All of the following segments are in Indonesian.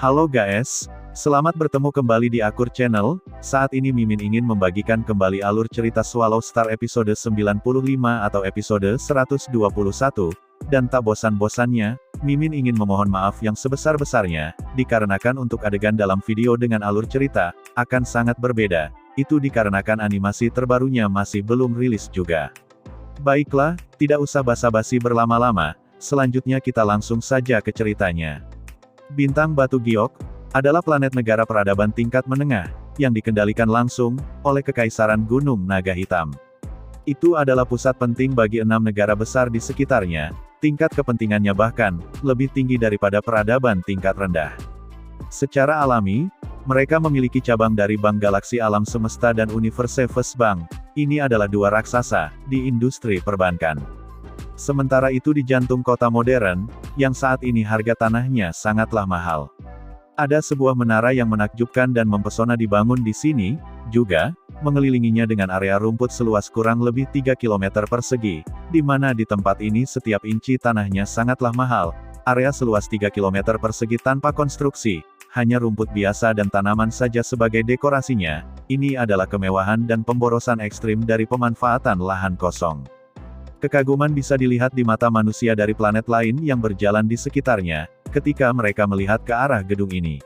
Halo guys, selamat bertemu kembali di Akur Channel. Saat ini Mimin ingin membagikan kembali alur cerita Swallow Star episode 95 atau episode 121, dan tak bosan-bosannya, Mimin ingin memohon maaf yang sebesar-besarnya, dikarenakan untuk adegan dalam video dengan alur cerita, akan sangat berbeda. Itu dikarenakan animasi terbarunya masih belum rilis juga. Baiklah, tidak usah basa-basi berlama-lama, selanjutnya kita langsung saja ke ceritanya. Bintang Batu Giok adalah planet negara peradaban tingkat menengah, yang dikendalikan langsung oleh Kekaisaran Gunung Naga Hitam. Itu adalah pusat penting bagi 6 negara besar di sekitarnya, tingkat kepentingannya bahkan lebih tinggi daripada peradaban tingkat rendah. Secara alami, mereka memiliki cabang dari Bank Galaksi Alam Semesta dan Universe Bank. Ini adalah dua raksasa di industri perbankan. Sementara itu di jantung kota modern, yang saat ini harga tanahnya sangatlah mahal. Ada sebuah menara yang menakjubkan dan mempesona dibangun di sini, juga, mengelilinginya dengan area rumput seluas kurang lebih 3 km persegi, di mana di tempat ini setiap inci tanahnya sangatlah mahal. Area seluas 3 km persegi tanpa konstruksi, hanya rumput biasa dan tanaman saja sebagai dekorasinya. Ini adalah kemewahan dan pemborosan ekstrim dari pemanfaatan lahan kosong. Kekaguman bisa dilihat di mata manusia dari planet lain yang berjalan di sekitarnya, ketika mereka melihat ke arah gedung ini.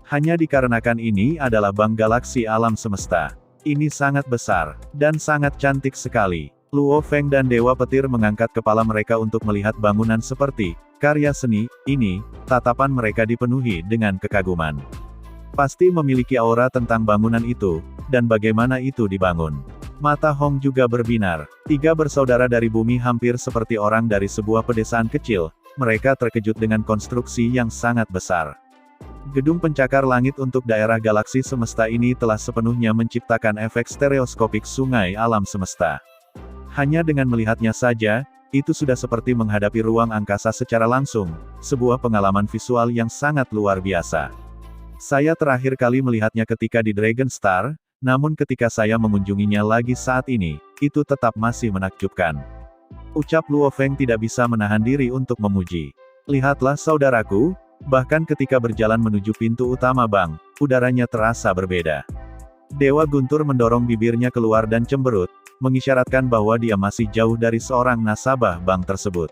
Hanya dikarenakan ini adalah Bank Galaksi Alam Semesta. Ini sangat besar, dan sangat cantik sekali. Luo Feng dan Dewa Petir mengangkat kepala mereka untuk melihat bangunan seperti karya seni ini. Tatapan mereka dipenuhi dengan kekaguman. Pasti memiliki aura tentang bangunan itu, dan bagaimana itu dibangun. Mata Hong juga berbinar. 3 bersaudara dari bumi hampir seperti orang dari sebuah pedesaan kecil. Mereka terkejut dengan konstruksi yang sangat besar. Gedung pencakar langit untuk daerah galaksi semesta ini telah sepenuhnya menciptakan efek stereoskopik sungai alam semesta. Hanya dengan melihatnya saja, itu sudah seperti menghadapi ruang angkasa secara langsung, sebuah pengalaman visual yang sangat luar biasa. Saya terakhir kali melihatnya ketika di Dragon Star, namun ketika saya mengunjunginya lagi saat ini, itu tetap masih menakjubkan. Ucap Luo Feng tidak bisa menahan diri untuk memuji. Lihatlah saudaraku, bahkan ketika berjalan menuju pintu utama bank, udaranya terasa berbeda. Dewa Guntur mendorong bibirnya keluar dan cemberut, mengisyaratkan bahwa dia masih jauh dari seorang nasabah bank tersebut.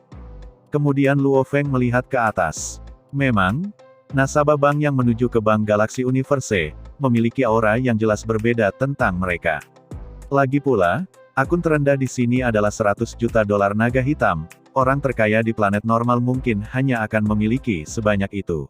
Kemudian Luo Feng melihat ke atas. Memang, nasabah bank yang menuju ke Bank Galaksi Universe, memiliki aura yang jelas berbeda tentang mereka. Lagi pula, akun terendah di sini adalah 100 juta dolar naga hitam, orang terkaya di planet normal mungkin hanya akan memiliki sebanyak itu.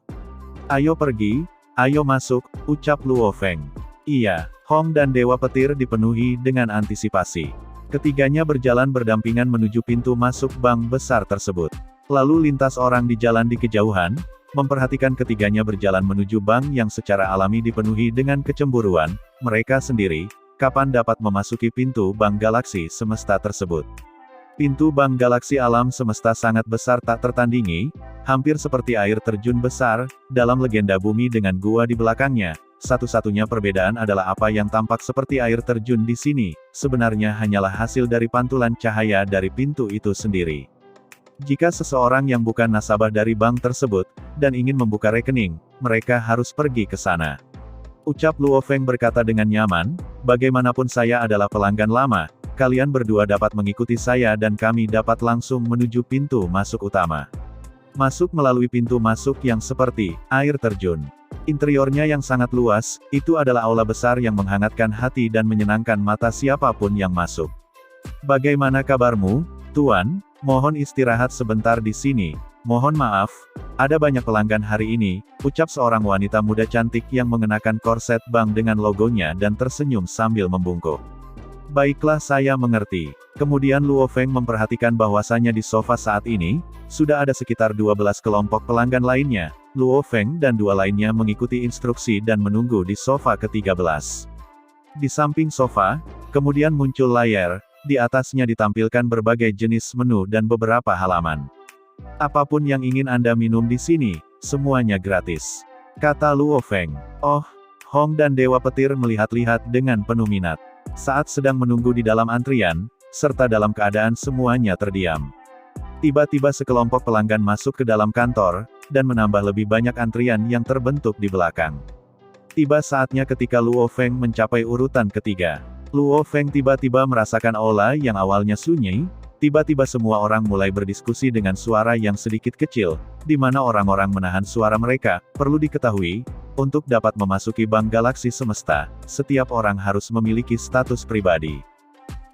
Ayo pergi, ayo masuk, ucap Luo Feng. Iya, Hong dan Dewa Petir dipenuhi dengan antisipasi. Ketiganya berjalan berdampingan menuju pintu masuk bank besar tersebut. Lalu lintas orang di jalan di kejauhan, memperhatikan ketiganya berjalan menuju bank yang secara alami dipenuhi dengan kecemburuan. Mereka sendiri, kapan dapat memasuki pintu Bank Galaksi Semesta tersebut? Pintu Bank Galaksi Alam Semesta sangat besar tak tertandingi, hampir seperti air terjun besar, dalam legenda bumi dengan gua di belakangnya. Satu-satunya perbedaan adalah apa yang tampak seperti air terjun di sini, sebenarnya hanyalah hasil dari pantulan cahaya dari pintu itu sendiri. Jika seseorang yang bukan nasabah dari bank tersebut, dan ingin membuka rekening, mereka harus pergi ke sana. Ucap Luo Feng berkata dengan nyaman, bagaimanapun saya adalah pelanggan lama, kalian berdua dapat mengikuti saya dan kami dapat langsung menuju pintu masuk utama. Masuk melalui pintu masuk yang seperti air terjun. Interiornya yang sangat luas, itu adalah aula besar yang menghangatkan hati dan menyenangkan mata siapapun yang masuk. Bagaimana kabarmu, Tuan? Mohon istirahat sebentar di sini. Mohon maaf, ada banyak pelanggan hari ini, ucap seorang wanita muda cantik yang mengenakan korset bank dengan logonya dan tersenyum sambil membungkuk. Baiklah, saya mengerti. Kemudian Luo Feng memperhatikan bahwasanya di sofa saat ini, sudah ada sekitar 12 kelompok pelanggan lainnya. Luo Feng dan 2 lainnya mengikuti instruksi dan menunggu di sofa ke-13. Di samping sofa, kemudian muncul layar. Di atasnya ditampilkan berbagai jenis menu dan beberapa halaman. Apapun yang ingin Anda minum di sini, semuanya gratis, kata Luo Feng. Oh, Hong dan Dewa Petir melihat-lihat dengan penuh minat. Saat sedang menunggu di dalam antrian, serta dalam keadaan semuanya terdiam. Tiba-tiba sekelompok pelanggan masuk ke dalam kantor, dan menambah lebih banyak antrian yang terbentuk di belakang. Tiba saatnya ketika Luo Feng mencapai urutan ketiga. Luo Feng tiba-tiba merasakan aula yang awalnya sunyi, tiba-tiba semua orang mulai berdiskusi dengan suara yang sedikit kecil, di mana orang-orang menahan suara mereka. Perlu diketahui, untuk dapat memasuki bank galaksi semesta, setiap orang harus memiliki status pribadi.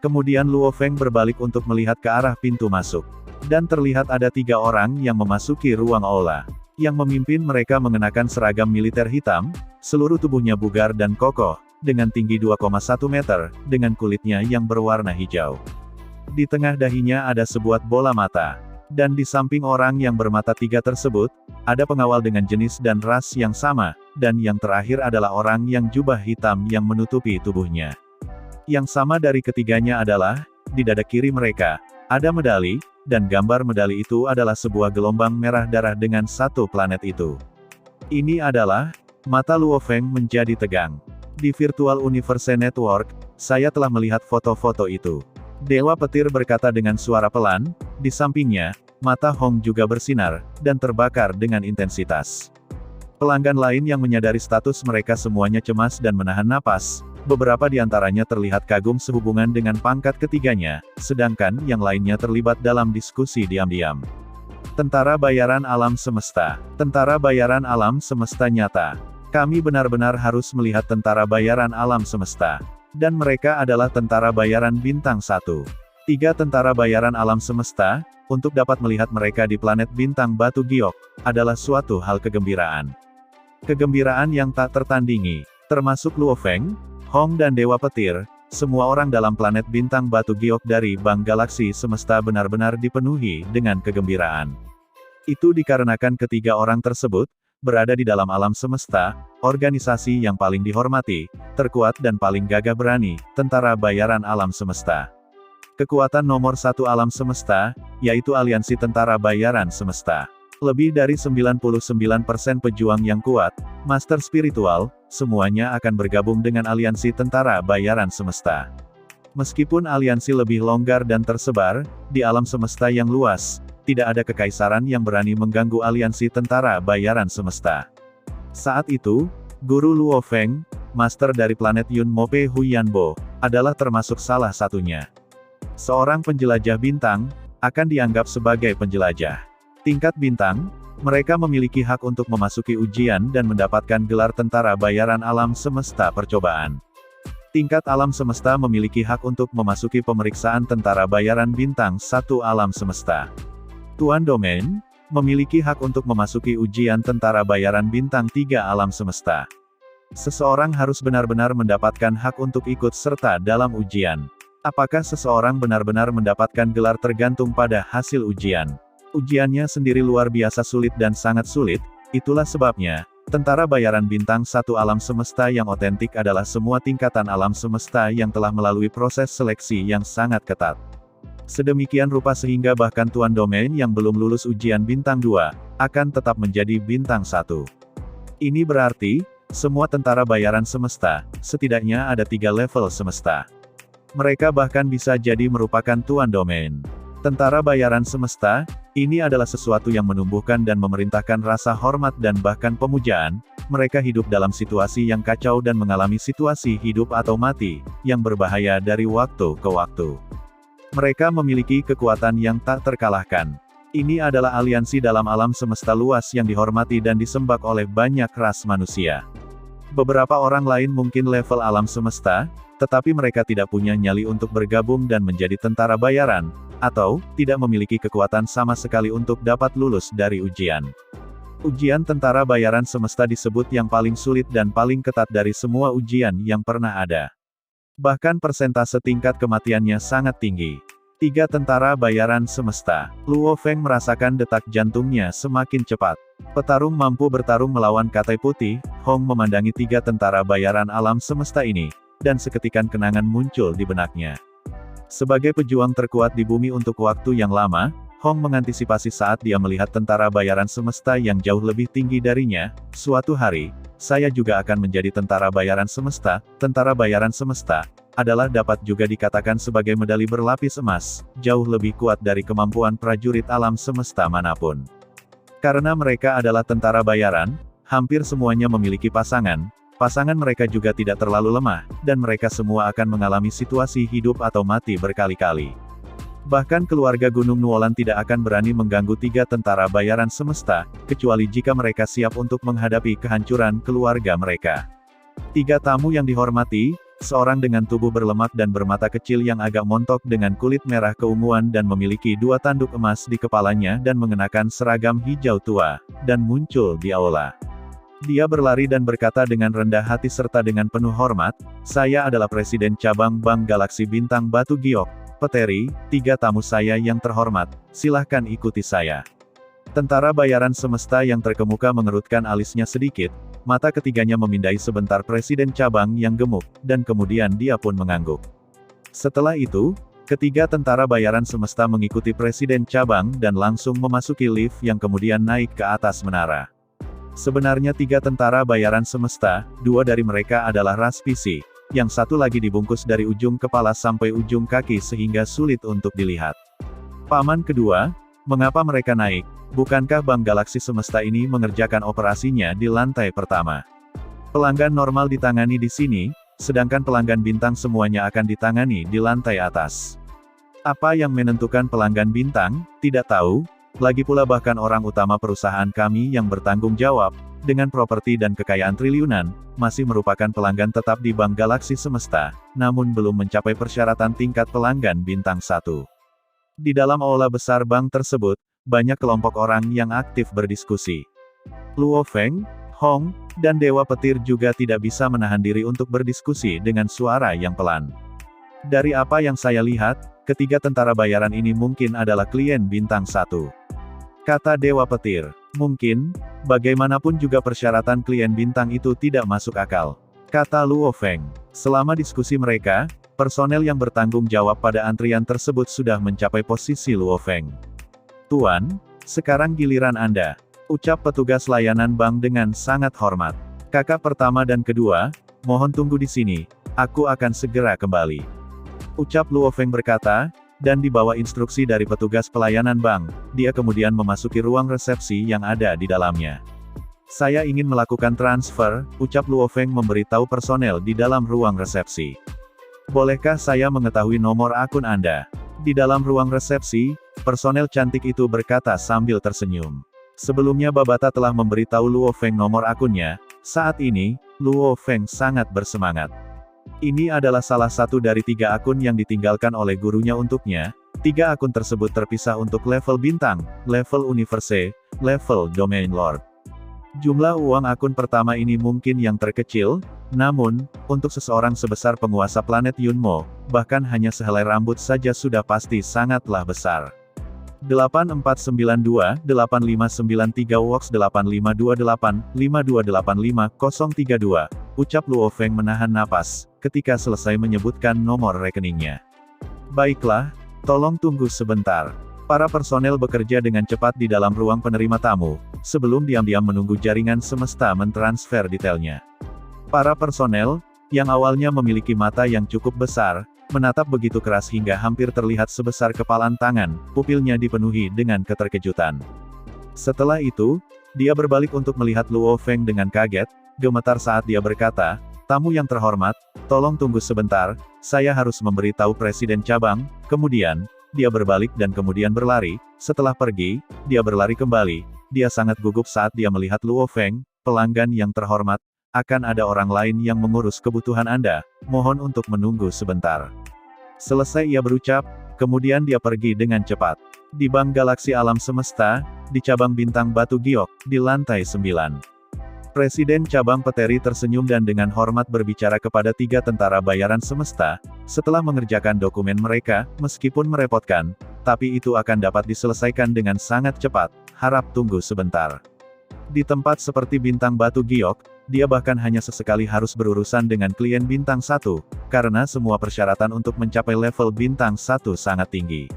Kemudian Luo Feng berbalik untuk melihat ke arah pintu masuk. Dan terlihat ada 3 orang yang memasuki ruang aula. Yang memimpin mereka mengenakan seragam militer hitam, seluruh tubuhnya bugar dan kokoh, dengan tinggi 2,1 meter, dengan kulitnya yang berwarna hijau. Di tengah dahinya ada sebuah bola mata. Dan di samping orang yang bermata 3 tersebut, ada pengawal dengan jenis dan ras yang sama, dan yang terakhir adalah orang yang jubah hitam yang menutupi tubuhnya. Yang sama dari ketiganya adalah, di dada kiri mereka, ada medali, dan gambar medali itu adalah sebuah gelombang merah darah dengan satu planet itu. Ini adalah, mata Luo Feng menjadi tegang. Di Virtual Universe Network, saya telah melihat foto-foto itu. Dewa Petir berkata dengan suara pelan, di sampingnya, mata Hong juga bersinar, dan terbakar dengan intensitas. Pelanggan lain yang menyadari status mereka semuanya cemas dan menahan napas. Beberapa di antaranya terlihat kagum sehubungan dengan pangkat ketiganya, sedangkan yang lainnya terlibat dalam diskusi diam-diam. Tentara Bayaran Alam Semesta. Tentara Bayaran Alam Semesta nyata. Kami benar-benar harus melihat Tentara Bayaran Alam Semesta. Dan mereka adalah Tentara Bayaran Bintang 1. 3 Tentara Bayaran Alam Semesta, untuk dapat melihat mereka di planet Bintang Batu Giok, adalah suatu hal kegembiraan. Kegembiraan yang tak tertandingi, termasuk Luo Feng, Hong dan Dewa Petir, semua orang dalam planet Bintang Batu Giok dari Bank Galaksi Semesta benar-benar dipenuhi dengan kegembiraan. Itu dikarenakan ketiga orang tersebut, berada di dalam alam semesta, organisasi yang paling dihormati, terkuat dan paling gagah berani, Tentara Bayaran Alam Semesta. Kekuatan nomor 1 alam semesta, yaitu aliansi Tentara Bayaran Semesta. Lebih dari 99% pejuang yang kuat, master spiritual, semuanya akan bergabung dengan aliansi Tentara Bayaran Semesta. Meskipun aliansi lebih longgar dan tersebar, di alam semesta yang luas, tidak ada kekaisaran yang berani mengganggu aliansi Tentara Bayaran Semesta. Saat itu, Guru Luo Feng, master dari planet Yun Mope Huyanbo, adalah termasuk salah satunya. Seorang penjelajah bintang, akan dianggap sebagai penjelajah tingkat bintang, mereka memiliki hak untuk memasuki ujian dan mendapatkan gelar Tentara Bayaran Alam Semesta Percobaan. Tingkat alam semesta memiliki hak untuk memasuki pemeriksaan Tentara Bayaran Bintang 1 Alam Semesta. Tuan Domain, memiliki hak untuk memasuki ujian Tentara Bayaran Bintang 3 Alam Semesta. Seseorang harus benar-benar mendapatkan hak untuk ikut serta dalam ujian. Apakah seseorang benar-benar mendapatkan gelar tergantung pada hasil ujian. Ujiannya sendiri luar biasa sulit dan sangat sulit, itulah sebabnya, Tentara Bayaran Bintang 1 Alam Semesta yang otentik adalah semua tingkatan alam semesta yang telah melalui proses seleksi yang sangat ketat. Sedemikian rupa sehingga bahkan Tuan Domain yang belum lulus ujian Bintang 2, akan tetap menjadi Bintang 1. Ini berarti, semua Tentara Bayaran Semesta, setidaknya ada 3 level semesta. Mereka bahkan bisa jadi merupakan Tuan Domain. Tentara Bayaran Semesta, ini adalah sesuatu yang menumbuhkan dan memerintahkan rasa hormat dan bahkan pemujaan. Mereka hidup dalam situasi yang kacau dan mengalami situasi hidup atau mati, yang berbahaya dari waktu ke waktu. Mereka memiliki kekuatan yang tak terkalahkan. Ini adalah aliansi dalam alam semesta luas yang dihormati dan disembah oleh banyak ras manusia. Beberapa orang lain mungkin level alam semesta, tetapi mereka tidak punya nyali untuk bergabung dan menjadi tentara bayaran, atau tidak memiliki kekuatan sama sekali untuk dapat lulus dari ujian. Ujian tentara bayaran semesta disebut yang paling sulit dan paling ketat dari semua ujian yang pernah ada. Bahkan persentase tingkat kematiannya sangat tinggi. 3 tentara bayaran semesta. Luo Feng merasakan detak jantungnya semakin cepat. Petarung mampu bertarung melawan Katai Putih. Hong memandangi 3 tentara bayaran alam semesta ini, dan seketikan kenangan muncul di benaknya. Sebagai pejuang terkuat di bumi untuk waktu yang lama, Hong mengantisipasi saat dia melihat tentara bayaran semesta yang jauh lebih tinggi darinya. Suatu hari, saya juga akan menjadi tentara bayaran semesta. Tentara bayaran semesta adalah dapat juga dikatakan sebagai medali berlapis emas, jauh lebih kuat dari kemampuan prajurit alam semesta manapun. Karena mereka adalah tentara bayaran, hampir semuanya memiliki pasangan. Pasangan mereka juga tidak terlalu lemah, dan mereka semua akan mengalami situasi hidup atau mati berkali-kali. Bahkan keluarga Gunung Nuolan tidak akan berani mengganggu 3 tentara bayaran semesta, kecuali jika mereka siap untuk menghadapi kehancuran keluarga mereka. 3 tamu yang dihormati, seorang dengan tubuh berlemak dan bermata kecil yang agak montok dengan kulit merah keunguan dan memiliki 2 tanduk emas di kepalanya dan mengenakan seragam hijau tua, dan muncul di aula. Dia berlari dan berkata dengan rendah hati serta dengan penuh hormat, "Saya adalah Presiden Cabang Bank Galaksi Bintang Batu Giok, Peteri, 3 tamu saya yang terhormat, silahkan ikuti saya." Tentara bayaran semesta yang terkemuka mengerutkan alisnya sedikit, mata ketiganya memindai sebentar Presiden Cabang yang gemuk, dan kemudian dia pun mengangguk. Setelah itu, ketiga tentara bayaran semesta mengikuti Presiden Cabang dan langsung memasuki lift yang kemudian naik ke atas menara. Sebenarnya 3 tentara bayaran semesta, 2 dari mereka adalah ras PC, yang satu lagi dibungkus dari ujung kepala sampai ujung kaki sehingga sulit untuk dilihat. Paman kedua, mengapa mereka naik? Bukankah Bank Galaksi Semesta ini mengerjakan operasinya di lantai pertama? Pelanggan normal ditangani di sini, sedangkan pelanggan bintang semuanya akan ditangani di lantai atas. Apa yang menentukan pelanggan bintang? Tidak tahu. Lagi pula bahkan orang utama perusahaan kami yang bertanggung jawab, dengan properti dan kekayaan triliunan, masih merupakan pelanggan tetap di Bank Galaksi Semesta, namun belum mencapai persyaratan tingkat pelanggan bintang 1. Di dalam aula besar bank tersebut, banyak kelompok orang yang aktif berdiskusi. Luo Feng, Hong, dan Dewa Petir juga tidak bisa menahan diri untuk berdiskusi dengan suara yang pelan. Dari apa yang saya lihat, ketiga tentara bayaran ini mungkin adalah klien bintang 1. Kata Dewa Petir. Mungkin, bagaimanapun juga persyaratan klien bintang itu tidak masuk akal. Kata Luo Feng. Selama diskusi mereka, personel yang bertanggung jawab pada antrian tersebut sudah mencapai posisi Luo Feng. "Tuan, sekarang giliran Anda," ucap petugas layanan bank dengan sangat hormat. "Kakak pertama dan kedua, mohon tunggu di sini, aku akan segera kembali," ucap Luo Feng berkata, dan di bawah instruksi dari petugas pelayanan bank, dia kemudian memasuki ruang resepsi yang ada di dalamnya. "Saya ingin melakukan transfer," ucap Luo Feng memberitahu personel di dalam ruang resepsi. "Bolehkah saya mengetahui nomor akun Anda?" Di dalam ruang resepsi, personel cantik itu berkata sambil tersenyum. Sebelumnya Babata telah memberitahu Luo Feng nomor akunnya, saat ini, Luo Feng sangat bersemangat. Ini adalah salah satu dari 3 akun yang ditinggalkan oleh gurunya untuknya. 3 akun tersebut terpisah untuk level bintang, level universe, level domain lord. Jumlah uang akun pertama ini mungkin yang terkecil, namun, untuk seseorang sebesar penguasa planet Yunmo, bahkan hanya sehelai rambut saja sudah pasti sangatlah besar. 8492, 8593 Wox 8528, 5285, 032, ucap Luo Feng menahan napas, ketika selesai menyebutkan nomor rekeningnya. "Baiklah, tolong tunggu sebentar." Para personel bekerja dengan cepat di dalam ruang penerima tamu, sebelum diam-diam menunggu jaringan semesta mentransfer detailnya. Para personel, yang awalnya memiliki mata yang cukup besar, menatap begitu keras hingga hampir terlihat sebesar kepalan tangan, pupilnya dipenuhi dengan keterkejutan. Setelah itu, dia berbalik untuk melihat Luo Feng dengan kaget, gemetar saat dia berkata, "Tamu yang terhormat, tolong tunggu sebentar, saya harus memberitahu Presiden Cabang." Kemudian, dia berbalik dan kemudian berlari. Setelah pergi, dia berlari kembali. Dia sangat gugup saat dia melihat Luo Feng, "Pelanggan yang terhormat, akan ada orang lain yang mengurus kebutuhan Anda, mohon untuk menunggu sebentar." Selesai ia berucap, kemudian dia pergi dengan cepat. Di Bank Galaksi Alam Semesta, di cabang bintang Batu Giok, di lantai 9. Presiden Cabang Peteri tersenyum dan dengan hormat berbicara kepada 3 tentara bayaran semesta, setelah mengerjakan dokumen mereka, meskipun merepotkan, tapi itu akan dapat diselesaikan dengan sangat cepat, harap tunggu sebentar. Di tempat seperti bintang Batu Giok, dia bahkan hanya sesekali harus berurusan dengan klien bintang 1, karena semua persyaratan untuk mencapai level bintang 1 sangat tinggi.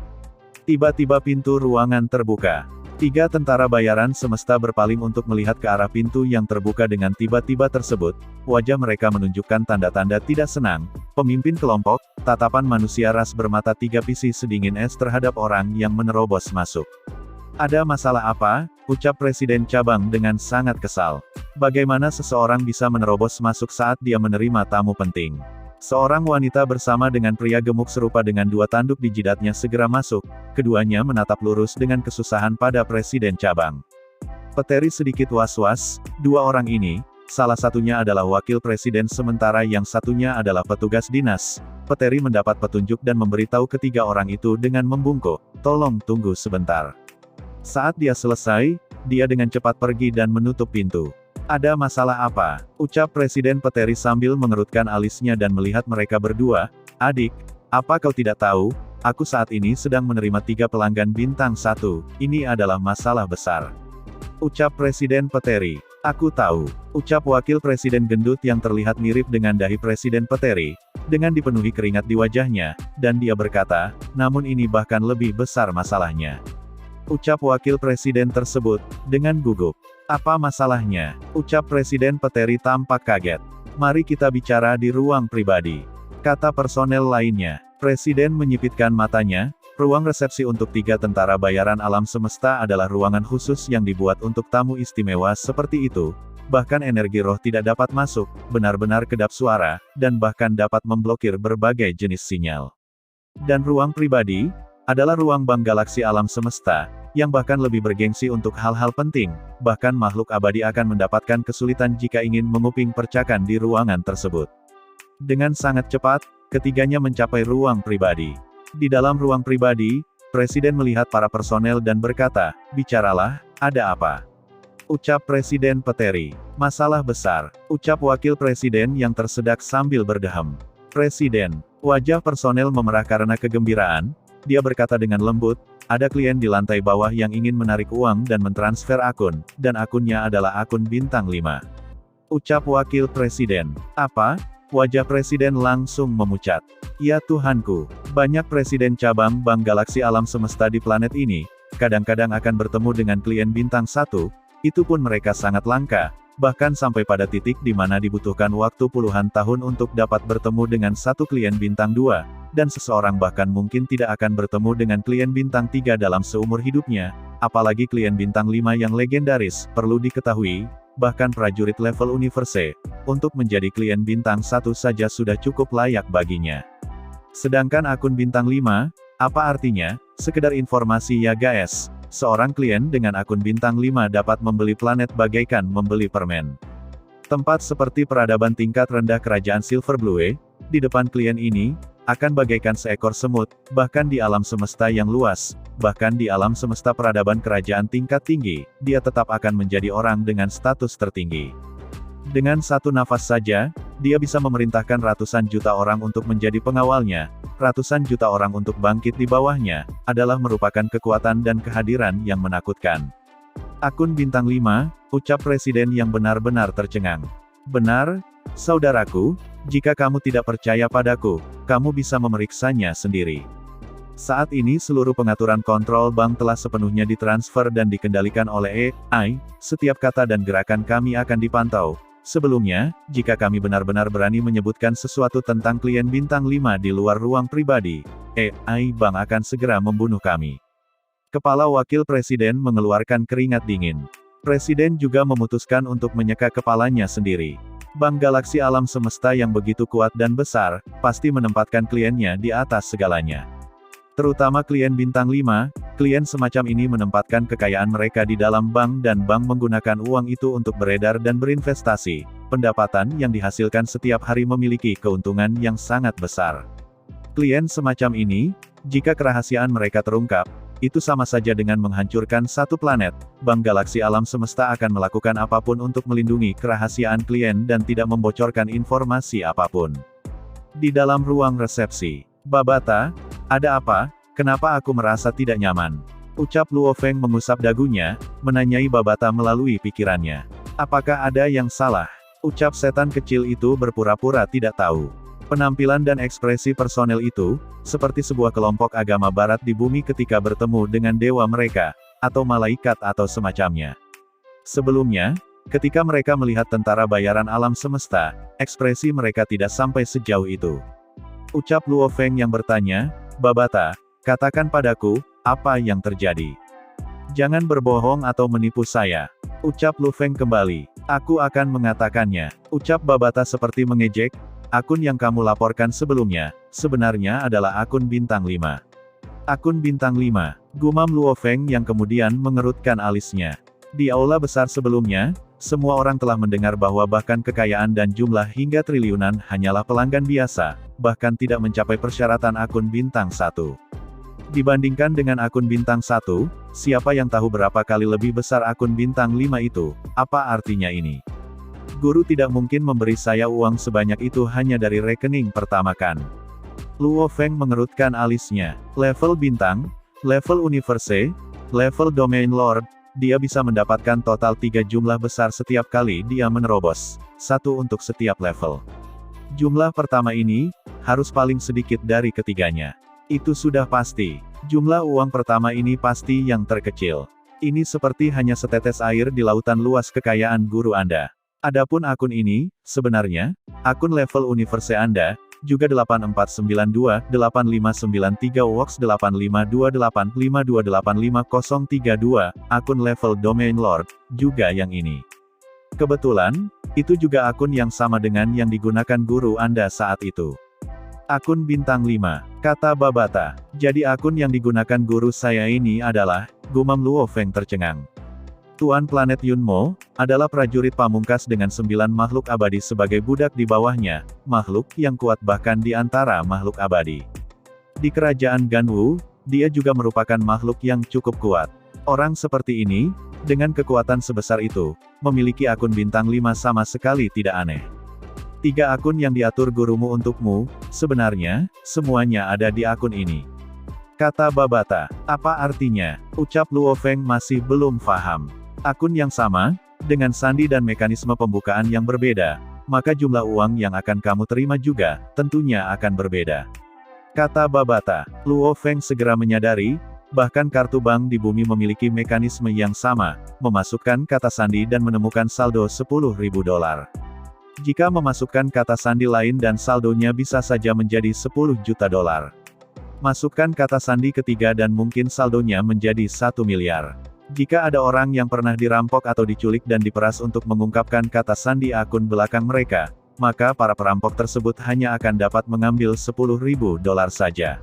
Tiba-tiba pintu ruangan terbuka. 3 tentara bayaran semesta berpaling untuk melihat ke arah pintu yang terbuka dengan tiba-tiba tersebut, wajah mereka menunjukkan tanda-tanda tidak senang. Pemimpin kelompok, tatapan manusia ras bermata 3 pisi sedingin es terhadap orang yang menerobos masuk. Ada masalah apa? Ucap Presiden Cabang dengan sangat kesal. Bagaimana seseorang bisa menerobos masuk saat dia menerima tamu penting? Seorang wanita bersama dengan pria gemuk serupa dengan 2 tanduk di jidatnya segera masuk, keduanya menatap lurus dengan kesusahan pada Presiden Cabang. Peteri sedikit was-was, 2 orang ini, salah satunya adalah wakil presiden sementara yang satunya adalah petugas dinas. Peteri mendapat petunjuk dan memberitahu ketiga orang itu dengan membungkuk, "Tolong tunggu sebentar." Saat dia selesai, dia dengan cepat pergi dan menutup pintu. "Ada masalah apa?" ucap Presiden Peteri sambil mengerutkan alisnya dan melihat mereka berdua. "Adik, apa kau tidak tahu? Aku saat ini sedang menerima 3 pelanggan bintang 1, ini adalah masalah besar," ucap Presiden Peteri. "Aku tahu," ucap Wakil Presiden gendut yang terlihat mirip dengan dahi Presiden Peteri, dengan dipenuhi keringat di wajahnya, dan dia berkata, "Namun ini bahkan lebih besar masalahnya," ucap Wakil Presiden tersebut, dengan gugup. "Apa masalahnya?" ucap Presiden Peteri tampak kaget. "Mari kita bicara di ruang pribadi," kata personel lainnya. Presiden menyipitkan matanya. Ruang resepsi untuk 3 tentara bayaran alam semesta adalah ruangan khusus yang dibuat untuk tamu istimewa seperti itu. Bahkan energi roh tidak dapat masuk, benar-benar kedap suara, dan bahkan dapat memblokir berbagai jenis sinyal. Dan ruang pribadi adalah ruang bank galaksi alam semesta, yang bahkan lebih bergengsi untuk hal-hal penting, bahkan makhluk abadi akan mendapatkan kesulitan jika ingin menguping percakan di ruangan tersebut. Dengan sangat cepat, ketiganya mencapai ruang pribadi. Di dalam ruang pribadi, Presiden melihat para personel dan berkata, "Bicaralah, ada apa?" ucap Presiden Peteri. "Masalah besar," ucap Wakil Presiden yang tersedak sambil berdeham. "Presiden." Wajah personel memerah karena kegembiraan. Dia berkata dengan lembut, "Ada klien di lantai bawah yang ingin menarik uang dan mentransfer akun, dan akunnya adalah akun bintang 5. Ucap Wakil Presiden. "Apa?" Wajah Presiden langsung memucat. "Ya Tuhanku, banyak presiden cabang bank galaksi alam semesta di planet ini, kadang-kadang akan bertemu dengan klien bintang 1, itu pun mereka sangat langka, bahkan sampai pada titik di mana dibutuhkan waktu puluhan tahun untuk dapat bertemu dengan satu klien bintang 2, dan seseorang bahkan mungkin tidak akan bertemu dengan klien bintang 3 dalam seumur hidupnya, apalagi klien bintang 5 yang legendaris. Perlu diketahui, bahkan prajurit level universe, untuk menjadi klien bintang 1 saja sudah cukup layak baginya. Sedangkan akun bintang 5, apa artinya? Sekedar informasi ya guys, seorang klien dengan akun bintang 5 dapat membeli planet bagaikan membeli permen. Tempat seperti peradaban tingkat rendah kerajaan Silver Blue, di depan klien ini, akan bagaikan seekor semut, bahkan di alam semesta yang luas, bahkan di alam semesta peradaban kerajaan tingkat tinggi, dia tetap akan menjadi orang dengan status tertinggi. Dengan satu nafas saja, dia bisa memerintahkan ratusan juta orang untuk menjadi pengawalnya, ratusan juta orang untuk bangkit di bawahnya, adalah merupakan kekuatan dan kehadiran yang menakutkan. "Akun bintang 5, ucap Presiden yang benar-benar tercengang. "Benar, saudaraku, jika kamu tidak percaya padaku, kamu bisa memeriksanya sendiri. Saat ini seluruh pengaturan kontrol bank telah sepenuhnya ditransfer dan dikendalikan oleh AI, setiap kata dan gerakan kami akan dipantau. Sebelumnya, jika kami benar-benar berani menyebutkan sesuatu tentang klien bintang 5 di luar ruang pribadi, AI bank akan segera membunuh kami." Kepala Wakil Presiden mengeluarkan keringat dingin. Presiden juga memutuskan untuk menyeka kepalanya sendiri. Bank galaksi alam semesta yang begitu kuat dan besar, pasti menempatkan kliennya di atas segalanya. Terutama klien bintang 5, klien semacam ini menempatkan kekayaan mereka di dalam bank dan bank menggunakan uang itu untuk beredar dan berinvestasi. Pendapatan yang dihasilkan setiap hari memiliki keuntungan yang sangat besar. Klien semacam ini, jika kerahasiaan mereka terungkap, itu sama saja dengan menghancurkan satu planet. Bank galaksi alam semesta akan melakukan apapun untuk melindungi kerahasiaan klien dan tidak membocorkan informasi apapun. Di dalam ruang resepsi, "Babata, ada apa? Kenapa aku merasa tidak nyaman?" ucap Luo Feng mengusap dagunya, menanyai Babata melalui pikirannya. "Apakah ada yang salah?" ucap setan kecil itu berpura-pura tidak tahu. Penampilan dan ekspresi personel itu, seperti sebuah kelompok agama barat di bumi ketika bertemu dengan dewa mereka, atau malaikat atau semacamnya. Sebelumnya, ketika mereka melihat tentara bayaran alam semesta, ekspresi mereka tidak sampai sejauh itu. Ucap Luo Feng yang bertanya, "Babata, katakan padaku, apa yang terjadi?" Jangan berbohong atau menipu saya. Ucap Lu Feng kembali. Aku akan mengatakannya. Ucap Babata seperti mengejek. Akun yang kamu laporkan sebelumnya, sebenarnya adalah akun bintang 5. Akun bintang 5. Gumam Luo Feng yang kemudian mengerutkan alisnya. Di aula besar sebelumnya, semua orang telah mendengar bahwa bahkan kekayaan dan jumlah hingga triliunan hanyalah pelanggan biasa, bahkan tidak mencapai persyaratan akun bintang 1. Dibandingkan dengan akun bintang 1, siapa yang tahu berapa kali lebih besar akun bintang 5 itu? Apa artinya ini? Guru tidak mungkin memberi saya uang sebanyak itu hanya dari rekening pertama kan? Luo Feng mengerutkan alisnya. Level bintang, level universe, level domain lord, dia bisa mendapatkan total 3 jumlah besar setiap kali dia menerobos. 1 untuk setiap level. Jumlah pertama ini, harus paling sedikit dari ketiganya. Itu sudah pasti. Jumlah uang pertama ini pasti yang terkecil. Ini seperti hanya setetes air di lautan luas kekayaan guru Anda. Adapun akun ini, sebenarnya, akun level universe Anda, juga 8492, 8593 Wox 8528, 5285032, akun level domain lord, juga yang ini. Kebetulan, itu juga akun yang sama dengan yang digunakan guru Anda saat itu. Akun bintang 5, kata Babata. Jadi akun yang digunakan guru saya ini adalah, gumam Luo Feng tercengang. Tuan planet Yunmo, adalah prajurit pamungkas dengan 9 makhluk abadi sebagai budak di bawahnya, makhluk yang kuat bahkan di antara makhluk abadi. Di kerajaan Ganwu, dia juga merupakan makhluk yang cukup kuat. Orang seperti ini, dengan kekuatan sebesar itu, memiliki akun bintang 5 sama sekali tidak aneh. 3 akun yang diatur gurumu untukmu, sebenarnya, semuanya ada di akun ini. Kata Babata. Apa artinya? Ucap Luo Feng masih belum paham. Akun yang sama, dengan sandi dan mekanisme pembukaan yang berbeda, maka jumlah uang yang akan kamu terima juga, tentunya akan berbeda. Kata Babata. Luo Feng segera menyadari, bahkan kartu bank di bumi memiliki mekanisme yang sama, memasukkan kata sandi dan menemukan saldo $10.000. Jika memasukkan kata sandi lain dan saldonya bisa saja menjadi $10 juta. Masukkan kata sandi ketiga dan mungkin saldonya menjadi 1 miliar. Jika ada orang yang pernah dirampok atau diculik dan diperas untuk mengungkapkan kata sandi akun belakang mereka, maka para perampok tersebut hanya akan dapat mengambil $10.000 saja.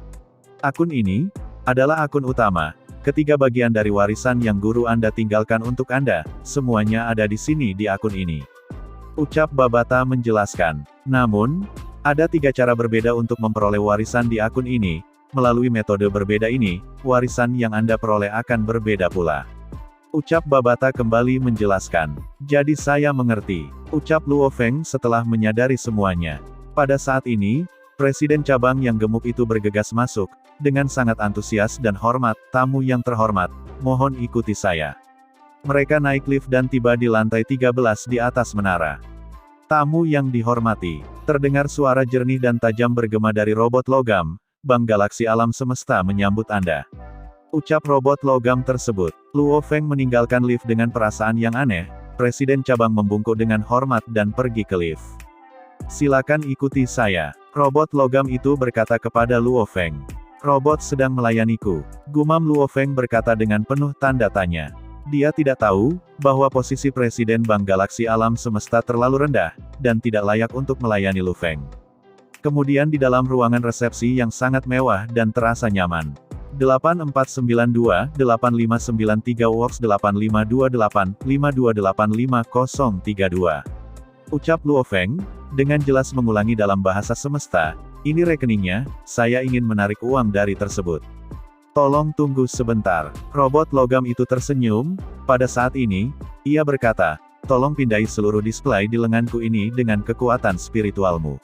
Akun ini adalah akun utama. Ketiga bagian dari warisan yang guru Anda tinggalkan untuk Anda, semuanya ada di sini di akun ini. Ucap Babata menjelaskan. Namun, ada 3 cara berbeda untuk memperoleh warisan di akun ini. Melalui metode berbeda ini, warisan yang Anda peroleh akan berbeda pula. Ucap Babata kembali menjelaskan. Jadi saya mengerti. Ucap Luo Feng setelah menyadari semuanya. Pada saat ini, Presiden cabang yang gemuk itu bergegas masuk, dengan sangat antusias dan hormat, tamu yang terhormat, mohon ikuti saya. Mereka naik lift dan tiba di lantai 13 di atas menara. Tamu yang dihormati, terdengar suara jernih dan tajam bergema dari robot logam, Bank Galaksi Alam Semesta menyambut Anda. Ucap robot logam tersebut. Luo Feng meninggalkan lift dengan perasaan yang aneh. Presiden cabang membungkuk dengan hormat dan pergi ke lift. Silakan ikuti saya. Robot logam itu berkata kepada Luo Feng. Robot sedang melayaniku. Gumam Luo Feng berkata dengan penuh tanda tanya. Dia tidak tahu, bahwa posisi Presiden Bank Galaksi Alam Semesta terlalu rendah, dan tidak layak untuk melayani Lu Feng. Kemudian di dalam ruangan resepsi yang sangat mewah dan terasa nyaman. 8492, 8593 Wox 8528, 5285032. Ucap Luo Feng, dengan jelas mengulangi dalam bahasa semesta, ini rekeningnya, saya ingin menarik uang dari tersebut. Tolong tunggu sebentar. Robot logam itu tersenyum, pada saat ini, ia berkata, tolong pindai seluruh display di lenganku ini dengan kekuatan spiritualmu.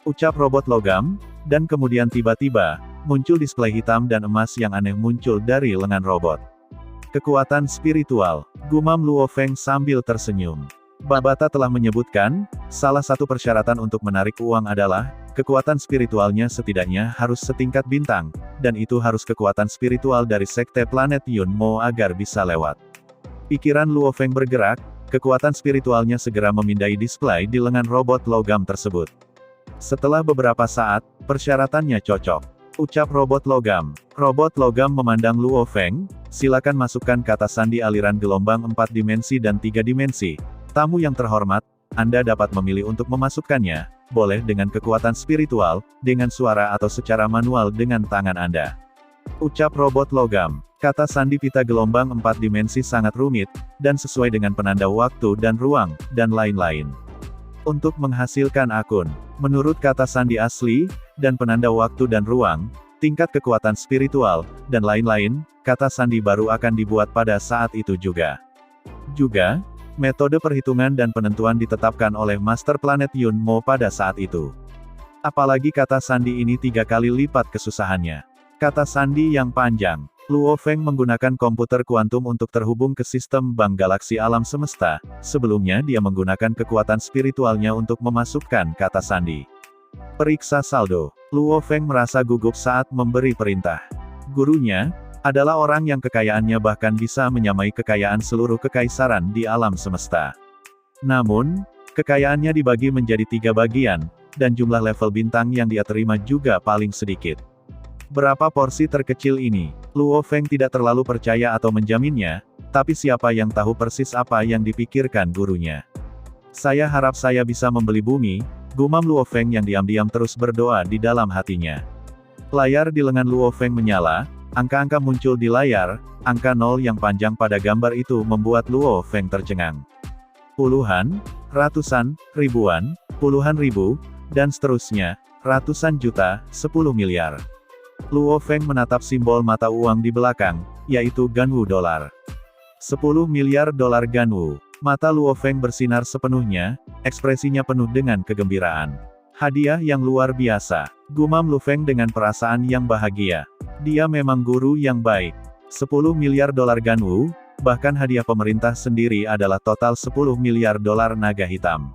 Ucap robot logam, dan kemudian tiba-tiba, muncul display hitam dan emas yang aneh muncul dari lengan robot. Kekuatan spiritual, gumam Luo Feng sambil tersenyum. Babata telah menyebutkan, salah satu persyaratan untuk menarik uang adalah, kekuatan spiritualnya setidaknya harus setingkat bintang, dan itu harus kekuatan spiritual dari sekte planet Yunmo agar bisa lewat. Pikiran Luo Feng bergerak, kekuatan spiritualnya segera memindai display di lengan robot logam tersebut. Setelah beberapa saat, persyaratannya cocok. Ucap robot logam. Robot logam memandang Luo Feng, silakan masukkan kata sandi aliran gelombang 4 dimensi dan 3 dimensi. Tamu yang terhormat, Anda dapat memilih untuk memasukkannya, boleh dengan kekuatan spiritual, dengan suara atau secara manual dengan tangan Anda. Ucap robot logam. Kata sandi pita gelombang 4 dimensi sangat rumit, dan sesuai dengan penanda waktu dan ruang, dan lain-lain. Untuk menghasilkan akun, menurut kata sandi asli, dan penanda waktu dan ruang, tingkat kekuatan spiritual, dan lain-lain, kata sandi baru akan dibuat pada saat itu juga. Juga, metode perhitungan dan penentuan ditetapkan oleh Master Planet Yun Mo pada saat itu. Apalagi kata sandi ini 3 kali lipat kesusahannya. Kata sandi yang panjang. Luo Feng menggunakan komputer kuantum untuk terhubung ke sistem bank galaksi alam semesta. Sebelumnya dia menggunakan kekuatan spiritualnya untuk memasukkan kata sandi. Periksa saldo. Luo Feng merasa gugup saat memberi perintah. Gurunya adalah orang yang kekayaannya bahkan bisa menyamai kekayaan seluruh kekaisaran di alam semesta. Namun, kekayaannya dibagi menjadi 3 bagian, dan jumlah level bintang yang dia terima juga paling sedikit. Berapa porsi terkecil ini? Luo Feng tidak terlalu percaya atau menjaminnya, tapi siapa yang tahu persis apa yang dipikirkan gurunya. Saya harap saya bisa membeli bumi, gumam Luo Feng yang diam-diam terus berdoa di dalam hatinya. Layar di lengan Luo Feng menyala, angka-angka muncul di layar, angka 0 yang panjang pada gambar itu membuat Luo Feng tercengang. Puluhan, ratusan, ribuan, puluhan ribu, dan seterusnya, ratusan juta, 10 miliar. Luo Feng menatap simbol mata uang di belakang, yaitu Ganwu dolar. 10 miliar dolar Ganwu. Mata Luo Feng bersinar sepenuhnya, ekspresinya penuh dengan kegembiraan. Hadiah yang luar biasa. Gumam Luo Feng dengan perasaan yang bahagia. Dia memang guru yang baik. 10 miliar dolar Ganwu, bahkan hadiah pemerintah sendiri adalah total 10 miliar dolar naga hitam.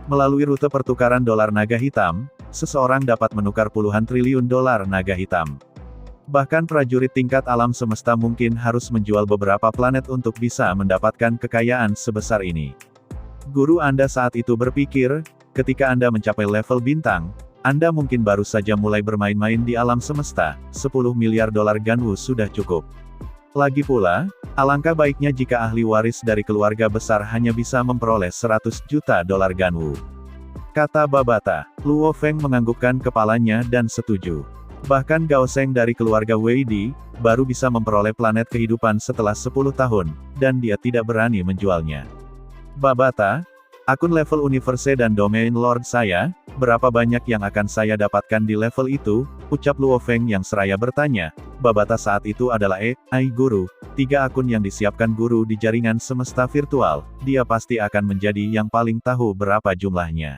Melalui rute pertukaran dolar naga hitam, seseorang dapat menukar puluhan triliun dolar naga hitam. Bahkan prajurit tingkat alam semesta mungkin harus menjual beberapa planet untuk bisa mendapatkan kekayaan sebesar ini. Guru Anda saat itu berpikir, ketika Anda mencapai level bintang, Anda mungkin baru saja mulai bermain-main di alam semesta, 10 miliar dolar Ganwu sudah cukup. Lagi pula, alangkah baiknya jika ahli waris dari keluarga besar hanya bisa memperoleh 100 juta dolar Ganwu. Kata Babata. Luo Feng menganggukkan kepalanya dan setuju. Bahkan Gao Sheng dari keluarga Wei Di, baru bisa memperoleh planet kehidupan setelah 10 tahun, dan dia tidak berani menjualnya. Babata, akun level universe dan domain lord saya, berapa banyak yang akan saya dapatkan di level itu? Ucap Luo Feng yang seraya bertanya. Babata saat itu adalah AI Guru, 3 akun yang disiapkan guru di jaringan semesta virtual, dia pasti akan menjadi yang paling tahu berapa jumlahnya.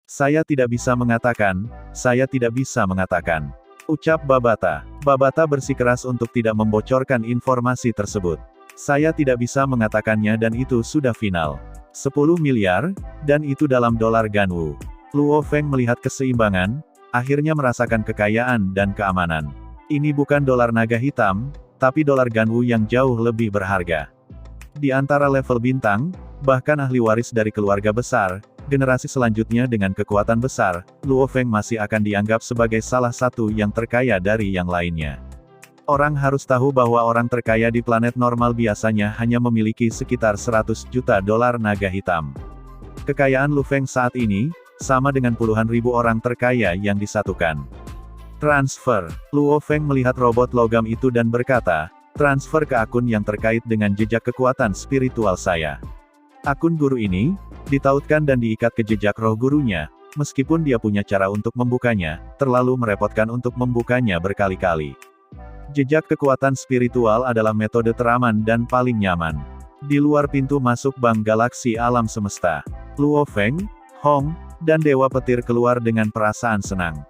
Saya tidak bisa mengatakan, ucap Babata. Babata bersikeras untuk tidak membocorkan informasi tersebut. Saya tidak bisa mengatakannya dan itu sudah final. 10 miliar, dan itu dalam dolar Ganwu. Luo Feng melihat keseimbangan, akhirnya merasakan kekayaan dan keamanan. Ini bukan dolar naga hitam, tapi dolar Ganwu yang jauh lebih berharga. Di antara level bintang, bahkan ahli waris dari keluarga besar, generasi selanjutnya dengan kekuatan besar, Luo Feng masih akan dianggap sebagai salah satu yang terkaya dari yang lainnya. Orang harus tahu bahwa orang terkaya di planet normal biasanya hanya memiliki sekitar 100 juta dolar naga hitam. Kekayaan Luo Feng saat ini, sama dengan puluhan ribu orang terkaya yang disatukan. Transfer. Luo Feng melihat robot logam itu dan berkata, transfer ke akun yang terkait dengan jejak kekuatan spiritual saya. Akun guru ini, ditautkan dan diikat ke jejak roh gurunya, meskipun dia punya cara untuk membukanya, terlalu merepotkan untuk membukanya berkali-kali. Jejak kekuatan spiritual adalah metode teraman dan paling nyaman. Di luar pintu masuk bank galaksi alam semesta, Luo Feng, Hong, dan Dewa Petir keluar dengan perasaan senang.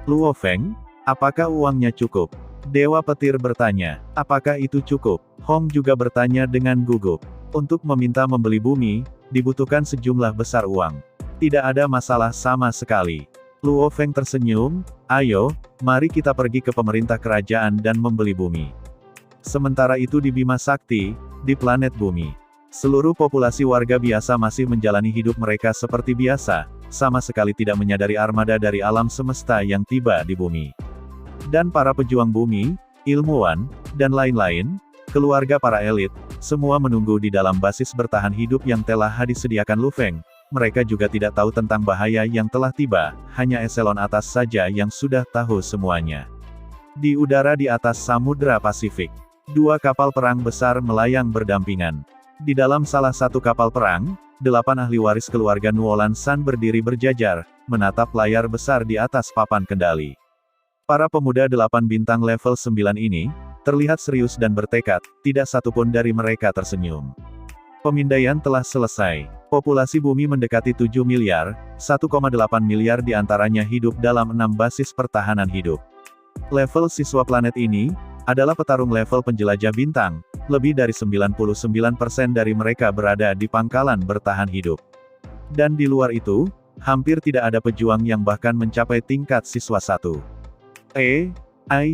Luo Feng, apakah uangnya cukup? Dewa Petir bertanya, apakah itu cukup? Hong juga bertanya dengan gugup. Untuk meminta membeli bumi, dibutuhkan sejumlah besar uang. Tidak ada masalah sama sekali. Luo Feng tersenyum, ayo, mari kita pergi ke pemerintah kerajaan dan membeli bumi. Sementara itu di Bima Sakti, di planet bumi, seluruh populasi warga biasa masih menjalani hidup mereka seperti biasa, sama sekali tidak menyadari armada dari alam semesta yang tiba di bumi. Dan para pejuang bumi, ilmuwan, dan lain-lain, keluarga para elit, semua menunggu di dalam basis bertahan hidup yang telah disediakan Lu Feng. Mereka juga tidak tahu tentang bahaya yang telah tiba, hanya eselon atas saja yang sudah tahu semuanya. Di udara di atas Samudra Pasifik, dua kapal perang besar melayang berdampingan. Di dalam salah satu kapal perang, 8 ahli waris keluarga Nuolan San berdiri berjajar, menatap layar besar di atas papan kendali. Para pemuda 8 bintang level 9 ini, terlihat serius dan bertekad, tidak satupun dari mereka tersenyum. Pemindaian telah selesai. Populasi bumi mendekati 7 miliar, 1,8 miliar diantaranya hidup dalam 6 basis pertahanan hidup. Level siswa planet ini, adalah petarung level penjelajah bintang, lebih dari 99% dari mereka berada di pangkalan bertahan hidup. Dan di luar itu, hampir tidak ada pejuang yang bahkan mencapai tingkat siswa 1.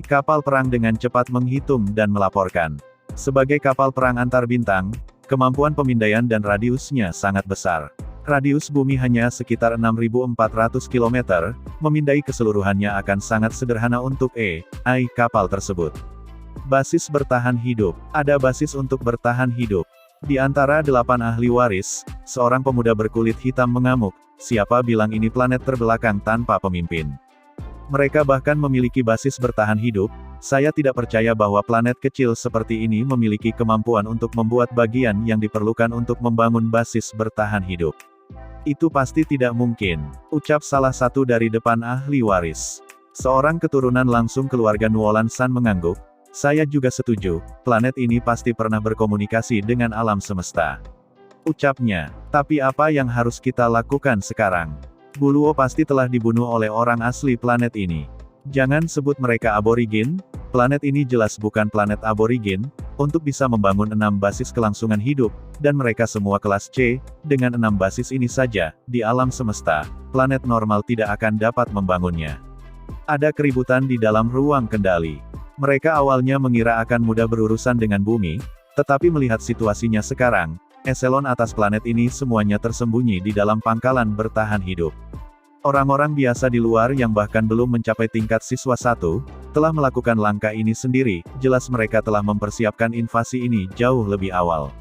Kapal perang dengan cepat menghitung dan melaporkan. Sebagai kapal perang antar bintang, kemampuan pemindaian dan radiusnya sangat besar. Radius bumi hanya sekitar 6.400 km, memindai keseluruhannya akan sangat sederhana untuk kapal tersebut. Basis bertahan hidup. Ada basis untuk bertahan hidup. Di antara 8 ahli waris, seorang pemuda berkulit hitam mengamuk, siapa bilang ini planet terbelakang tanpa pemimpin? Mereka bahkan memiliki basis bertahan hidup. Saya tidak percaya bahwa planet kecil seperti ini memiliki kemampuan untuk membuat bagian yang diperlukan untuk membangun basis bertahan hidup. Itu pasti tidak mungkin, ucap salah satu dari depan ahli waris. Seorang keturunan langsung keluarga Nuolan San mengangguk. Saya juga setuju, planet ini pasti pernah berkomunikasi dengan alam semesta. Ucapnya, tapi apa yang harus kita lakukan sekarang? Buluo pasti telah dibunuh oleh orang asli planet ini. Jangan sebut mereka aborigin, planet ini jelas bukan planet aborigin, untuk bisa membangun 6 basis kelangsungan hidup, dan mereka semua kelas C, dengan 6 basis ini saja, di alam semesta, planet normal tidak akan dapat membangunnya. Ada keributan di dalam ruang kendali. Mereka awalnya mengira akan mudah berurusan dengan bumi, tetapi melihat situasinya sekarang, eselon atas planet ini semuanya tersembunyi di dalam pangkalan bertahan hidup. Orang-orang biasa di luar yang bahkan belum mencapai tingkat siswa 1, telah melakukan langkah ini sendiri, jelas mereka telah mempersiapkan invasi ini jauh lebih awal.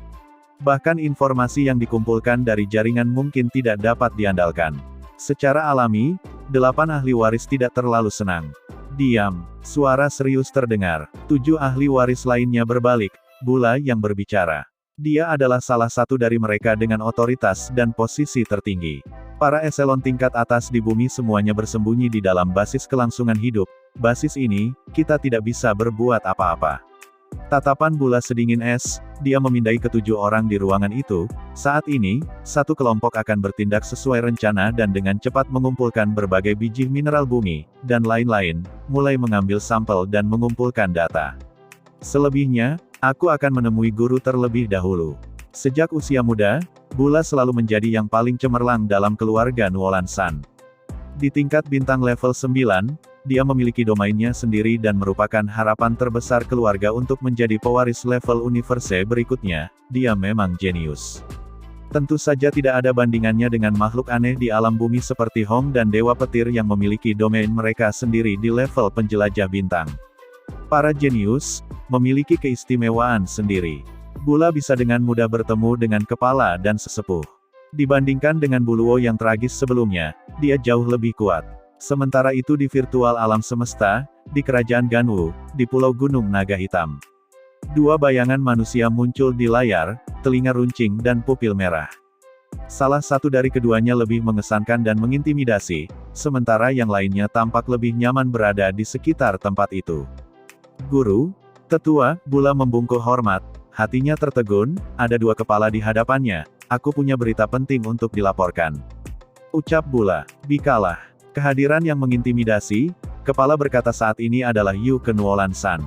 Bahkan informasi yang dikumpulkan dari jaringan mungkin tidak dapat diandalkan. Secara alami, 8 ahli waris tidak terlalu senang. Diam, suara serius terdengar. 7 ahli waris lainnya berbalik, Bula yang berbicara. Dia adalah salah satu dari mereka dengan otoritas dan posisi tertinggi. Para eselon tingkat atas di bumi semuanya bersembunyi di dalam basis kelangsungan hidup. Basis ini, kita tidak bisa berbuat apa-apa. Tatapan Bula sedingin es, dia memindai ke-7 orang di ruangan itu. Saat ini, satu kelompok akan bertindak sesuai rencana dan dengan cepat mengumpulkan berbagai biji mineral bumi, dan lain-lain, mulai mengambil sampel dan mengumpulkan data. Selebihnya, aku akan menemui guru terlebih dahulu. Sejak usia muda, Bula selalu menjadi yang paling cemerlang dalam keluarga Nuolan San. Di tingkat bintang level 9, dia memiliki domainnya sendiri dan merupakan harapan terbesar keluarga untuk menjadi pewaris level universe berikutnya. Dia memang jenius. Tentu saja tidak ada bandingannya dengan makhluk aneh di alam bumi seperti Hong dan Dewa Petir yang memiliki domain mereka sendiri di level penjelajah bintang. Para jenius memiliki keistimewaan sendiri. Bula bisa dengan mudah bertemu dengan kepala dan sesepuh. Dibandingkan dengan Buluo yang tragis sebelumnya, dia jauh lebih kuat. Sementara itu di virtual alam semesta, di kerajaan Ganwu, di Pulau Gunung Naga Hitam. 2 bayangan manusia muncul di layar, telinga runcing dan pupil merah. Salah satu dari keduanya lebih mengesankan dan mengintimidasi, sementara yang lainnya tampak lebih nyaman berada di sekitar tempat itu. Guru, tetua, Bula membungkuk hormat, hatinya tertegun, ada 2 kepala di hadapannya, aku punya berita penting untuk dilaporkan. Ucap Bula, bikalah. Kehadiran yang mengintimidasi, kepala berkata saat ini adalah Yu ke Nuolan San.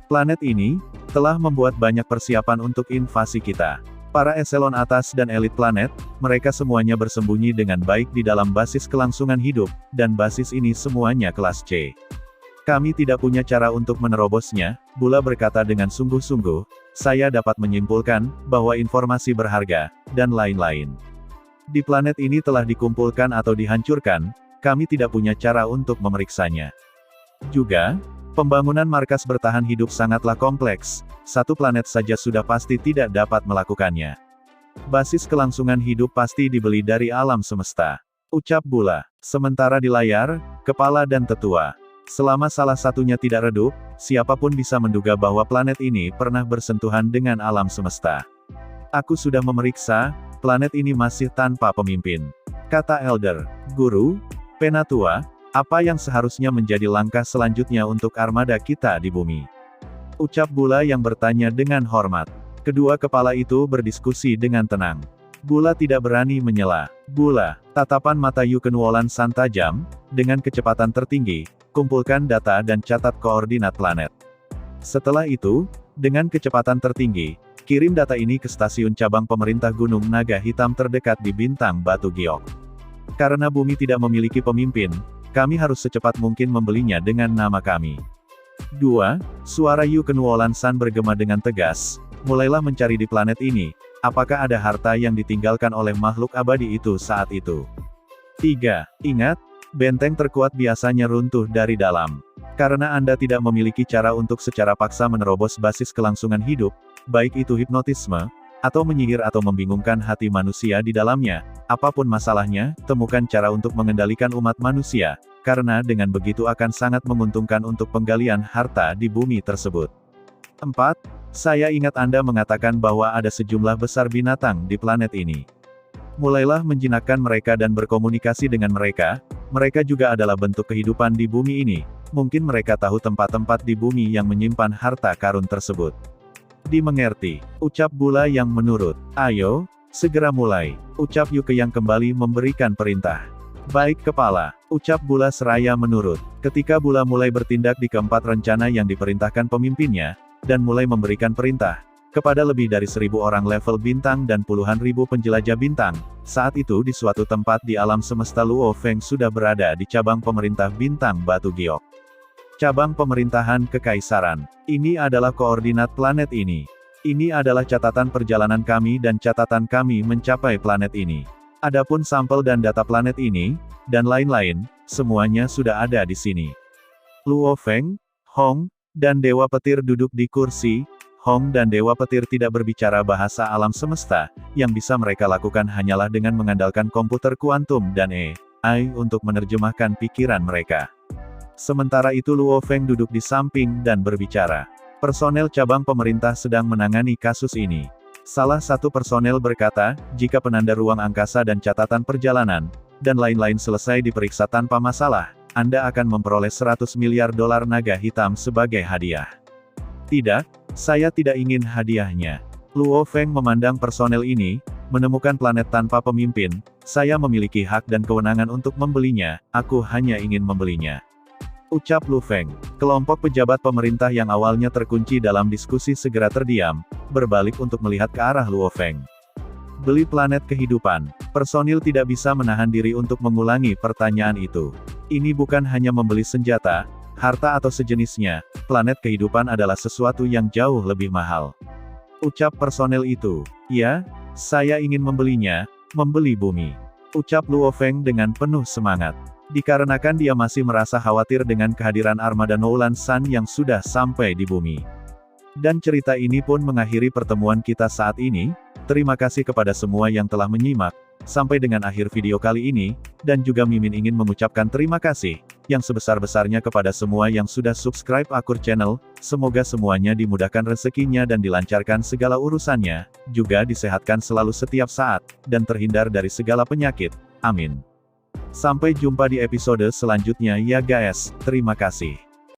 Planet ini, telah membuat banyak persiapan untuk invasi kita. Para eselon atas dan elit planet, mereka semuanya bersembunyi dengan baik di dalam basis kelangsungan hidup, dan basis ini semuanya kelas C. Kami tidak punya cara untuk menerobosnya, Bula berkata dengan sungguh-sungguh, saya dapat menyimpulkan, bahwa informasi berharga, dan lain-lain. Di planet ini telah dikumpulkan atau dihancurkan, kami tidak punya cara untuk memeriksanya. Juga, pembangunan markas bertahan hidup sangatlah kompleks, satu planet saja sudah pasti tidak dapat melakukannya. Basis kelangsungan hidup pasti dibeli dari alam semesta. Ucap Bula. Sementara di layar, kepala dan tetua. Selama salah satunya tidak redup, siapapun bisa menduga bahwa planet ini pernah bersentuhan dengan alam semesta. Aku sudah memeriksa, planet ini masih tanpa pemimpin. Kata Elder. Guru, Penatua, apa yang seharusnya menjadi langkah selanjutnya untuk armada kita di bumi? Ucap Bula yang bertanya dengan hormat. Kedua kepala itu berdiskusi dengan tenang. Bula tidak berani menyela. Bula, tatapan mata Yuken Wolan San tajam, dengan kecepatan tertinggi, kumpulkan data dan catat koordinat planet. Setelah itu, dengan kecepatan tertinggi, kirim data ini ke stasiun cabang pemerintah Gunung Naga Hitam terdekat di Bintang Batu Giok. Karena bumi tidak memiliki pemimpin, kami harus secepat mungkin membelinya dengan nama kami. 2. Suara Yuken Wolan San bergema dengan tegas. Mulailah mencari di planet ini, apakah ada harta yang ditinggalkan oleh makhluk abadi itu saat itu. 3. Ingat, benteng terkuat biasanya runtuh dari dalam. Karena Anda tidak memiliki cara untuk secara paksa menerobos basis kelangsungan hidup, baik itu hipnotisme, atau menyihir atau membingungkan hati manusia di dalamnya, apapun masalahnya, temukan cara untuk mengendalikan umat manusia, karena dengan begitu akan sangat menguntungkan untuk penggalian harta di bumi tersebut. 4. Saya ingat Anda mengatakan bahwa ada sejumlah besar binatang di planet ini. Mulailah menjinakkan mereka dan berkomunikasi dengan mereka, mereka juga adalah bentuk kehidupan di bumi ini, mungkin mereka tahu tempat-tempat di bumi yang menyimpan harta karun tersebut. Dimengerti, ucap Bula yang menurut. Ayo, segera mulai, ucap Yuke yang kembali memberikan perintah. Baik kepala, ucap Bula seraya menurut. Ketika Bula mulai bertindak di keempat rencana yang diperintahkan pemimpinnya, dan mulai memberikan perintah, kepada lebih dari 1000 orang level bintang dan puluhan ribu penjelajah bintang, saat itu di suatu tempat di alam semesta Luo Feng sudah berada di cabang pemerintah Bintang Batu Giok. Cabang pemerintahan Kekaisaran. Ini adalah koordinat planet ini. Ini adalah catatan perjalanan kami dan catatan kami mencapai planet ini. Adapun sampel dan data planet ini, dan lain-lain, semuanya sudah ada di sini. Luo Feng, Hong, dan Dewa Petir duduk di kursi. Hong dan Dewa Petir tidak berbicara bahasa alam semesta, yang bisa mereka lakukan hanyalah dengan mengandalkan komputer kuantum dan AI untuk menerjemahkan pikiran mereka. Sementara itu Luo Feng duduk di samping dan berbicara. Personel cabang pemerintah sedang menangani kasus ini. Salah satu personel berkata, jika penanda ruang angkasa dan catatan perjalanan, dan lain-lain selesai diperiksa tanpa masalah, Anda akan memperoleh 100 miliar dolar naga hitam sebagai hadiah. Tidak, saya tidak ingin hadiahnya. Luo Feng memandang personel ini, menemukan planet tanpa pemimpin, saya memiliki hak dan kewenangan untuk membelinya, aku hanya ingin membelinya. Ucap Lu Feng. Kelompok pejabat pemerintah yang awalnya terkunci dalam diskusi segera terdiam, berbalik untuk melihat ke arah Luo Feng. Beli planet kehidupan. Personil tidak bisa menahan diri untuk mengulangi pertanyaan itu. Ini bukan hanya membeli senjata, harta atau sejenisnya, planet kehidupan adalah sesuatu yang jauh lebih mahal. Ucap personel itu. Ya, saya ingin membelinya, membeli bumi. Ucap Luo Feng dengan penuh semangat. Dikarenakan dia masih merasa khawatir dengan kehadiran armada Noulan San yang sudah sampai di bumi. Dan cerita ini pun mengakhiri pertemuan kita saat ini. Terima kasih kepada semua yang telah menyimak, sampai dengan akhir video kali ini, dan juga Mimin ingin mengucapkan terima kasih, yang sebesar-besarnya kepada semua yang sudah subscribe Akur Channel, semoga semuanya dimudahkan rezekinya dan dilancarkan segala urusannya, juga disehatkan selalu setiap saat, dan terhindar dari segala penyakit, amin. Sampai jumpa di episode selanjutnya ya guys, terima kasih.